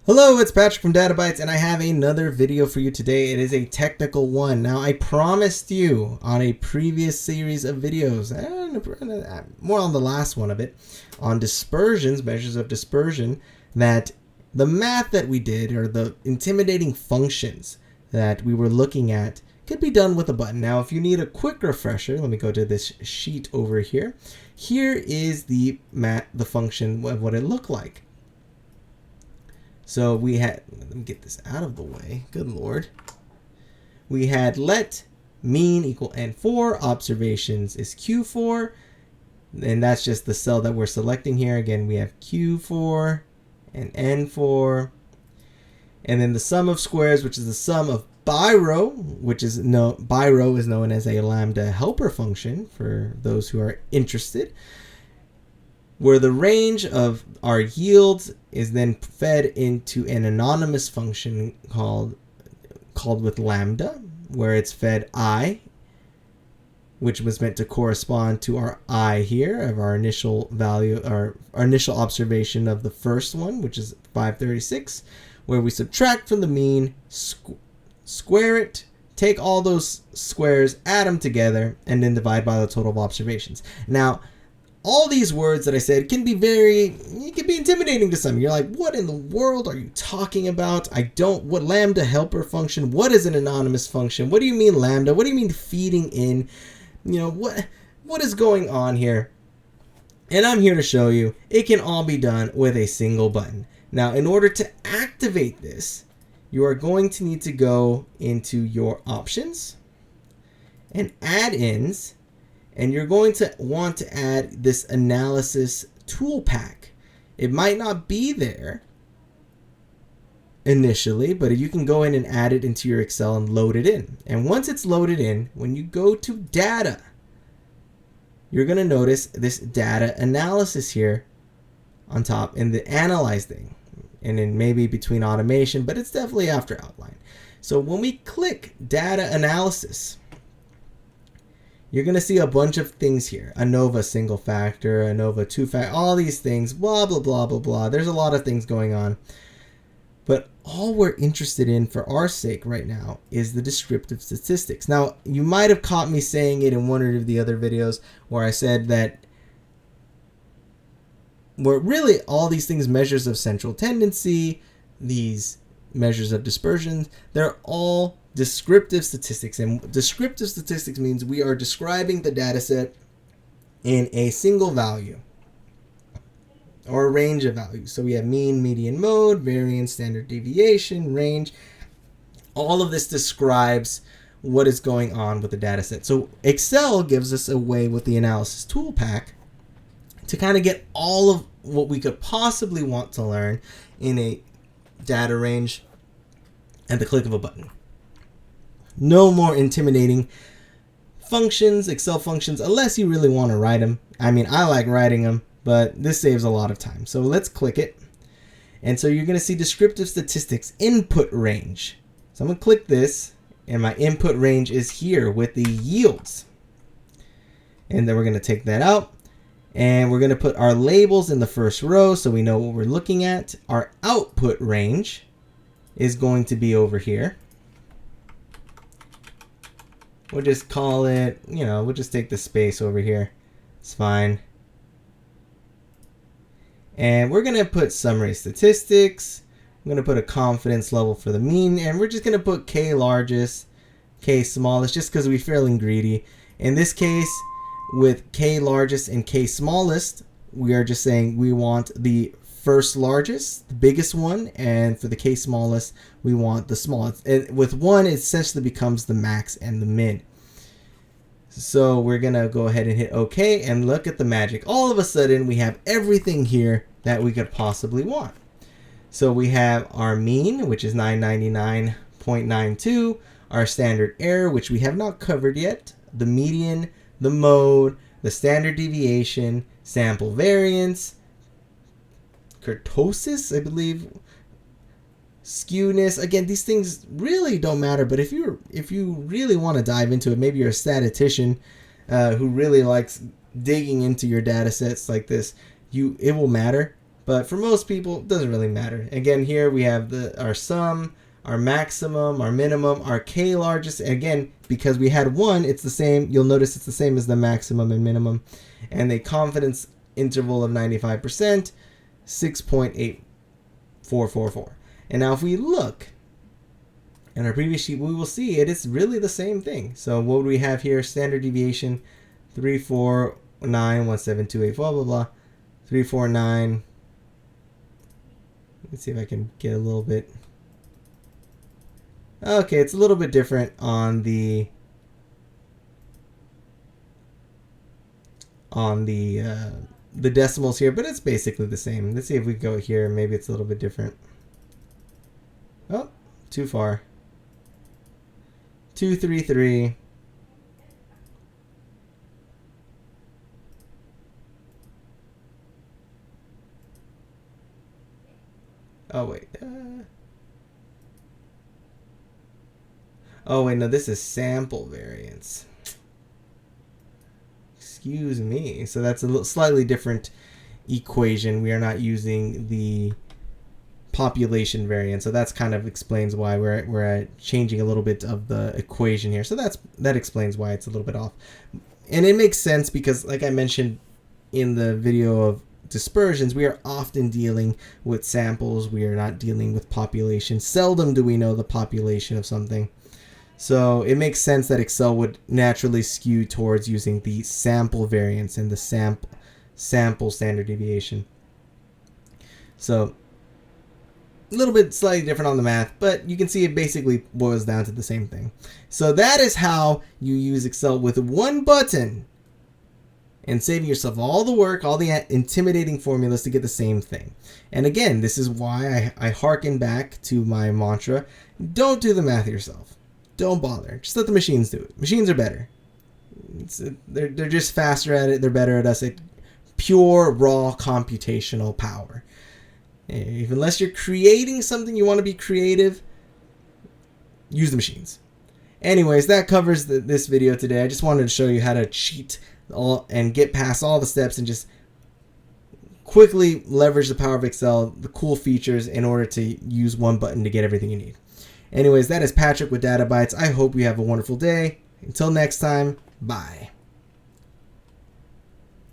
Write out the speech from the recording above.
Hello, it's Patrick from Databytez, and I have another video for you today. It is a technical one. Now, I promised you on a previous series of videos, more on the last one of it, on dispersions, measures of dispersion, that the math that we did, or the intimidating functions that we were looking at, could be done with a button. Now, if you need a quick refresher, let me go to this sheet over here. Here is the function of what it looked like. So we had, let me get this out of the way, good lord. We had let mean equal N4, observations is Q4, and that's just the cell that we're selecting here. Again, we have Q4 and N4, and then the sum of squares, which is the sum of BIRO, which is BIRO is known as a lambda helper function for those who are interested, where the range of our yields is then fed into an anonymous function called with lambda, where it's fed I, which was meant to correspond to our I here of our initial value, our initial observation of the first one, which is 536, where we subtract from the mean, square it, take all those squares, add them together, and then divide by the total of observations. Now, all these words that I said can be intimidating to some. You're like, what in the world are you talking about? What lambda helper function? What is an anonymous function? What do you mean lambda? What do you mean feeding in? What is going on here? And I'm here to show you it can all be done with a single button. Now, in order to activate this, you are going to need to go into your options and add-ins. And you're going to want to add this analysis ToolPak. It might not be there initially, but you can go in and add it into your Excel and load it in. And once it's loaded in, when you go to data, you're going to notice this data analysis here on top in the analyze thing. And then maybe between automation, but it's definitely after outline. So when we click data analysis, you're going to see a bunch of things here. ANOVA single factor, ANOVA two factor, all these things, blah, blah, blah, blah, blah. There's a lot of things going on. But all we're interested in for our sake right now is the descriptive statistics. Now, you might have caught me saying it in one or the other videos where I said that really all these things, measures of central tendency, these measures of dispersion, they're all descriptive statistics. And descriptive statistics means we are describing the data set in a single value or a range of values. So we have mean, median, mode, variance, standard deviation, range. All of this describes what is going on with the data set. So Excel gives us a way with the analysis ToolPak to kind of get all of what we could possibly want to learn in a data range at the click of a button. No more intimidating functions, Excel functions, unless you really want to write them. I mean, I like writing them, but this saves a lot of time. So let's click it. And so you're going to see descriptive statistics input range. So I'm going to click this, and my input range is here with the yields. And then we're going to take that out. And we're going to put our labels in the first row so we know what we're looking at. Our output range is going to be over here. We'll just call it, we'll just take the space over here. It's fine. And we're going to put summary statistics. I'm going to put a confidence level for the mean. And we're just going to put K largest, K smallest, just because we're feeling greedy. In this case, with K largest and K smallest, we are just saying we want the first largest, the biggest one, and for the K smallest, we want the smallest. And with one, it essentially becomes the max and the min. So we're going to go ahead and hit OK, and look at the magic. All of a sudden, we have everything here that we could possibly want. So we have our mean, which is 999.92, our standard error, which we have not covered yet, the median, the mode, the standard deviation, sample variance, kurtosis, I believe, skewness. Again, these things really don't matter, but if you really want to dive into it, maybe you're a statistician who really likes digging into your data sets like this, it will matter. But for most people, it doesn't really matter. Again, here we have our sum, our maximum, our minimum, our k largest. Again, because we had 1, it's the same. You'll notice it's the same as the maximum and minimum. And the confidence interval of 95%, 6.8444. And now if we look in our previous sheet, we will see it is really the same thing. So what would we have here? Standard deviation 3491728, blah, blah, blah. 349. Let's see if I can get a little bit. Okay, it's a little bit different on the decimals here, but it's basically the same. Let's see if we go here. Maybe it's a little bit different. Oh, too far. 233. Oh wait. Oh wait, no, this is sample variance. Excuse me. So that's a slightly different equation. We are not using the population variance. So that's kind of explains why we're changing a little bit of the equation here. So that explains why it's a little bit off. And it makes sense because, like I mentioned in the video of dispersions, we are often dealing with samples. We are not dealing with population. Seldom do we know the population of something. So it makes sense that Excel would naturally skew towards using the sample variance and the sample standard deviation. So a little bit slightly different on the math, but you can see it basically boils down to the same thing. So that is how you use Excel with one button and saving yourself all the work, all the intimidating formulas to get the same thing. And again, this is why I hearken back to my mantra: don't do the math yourself. Don't bother. Just let the machines do it. Machines are better. They're just faster at it. They're better at us at pure, raw computational power. Unless you're creating something, you want to be creative, use the machines. Anyways, that covers this video today. I just wanted to show you how to cheat and get past all the steps and just quickly leverage the power of Excel, the cool features, in order to use one button to get everything you need. Anyways, that is Patrick with Databytez. I hope you have a wonderful day. Until next time, bye.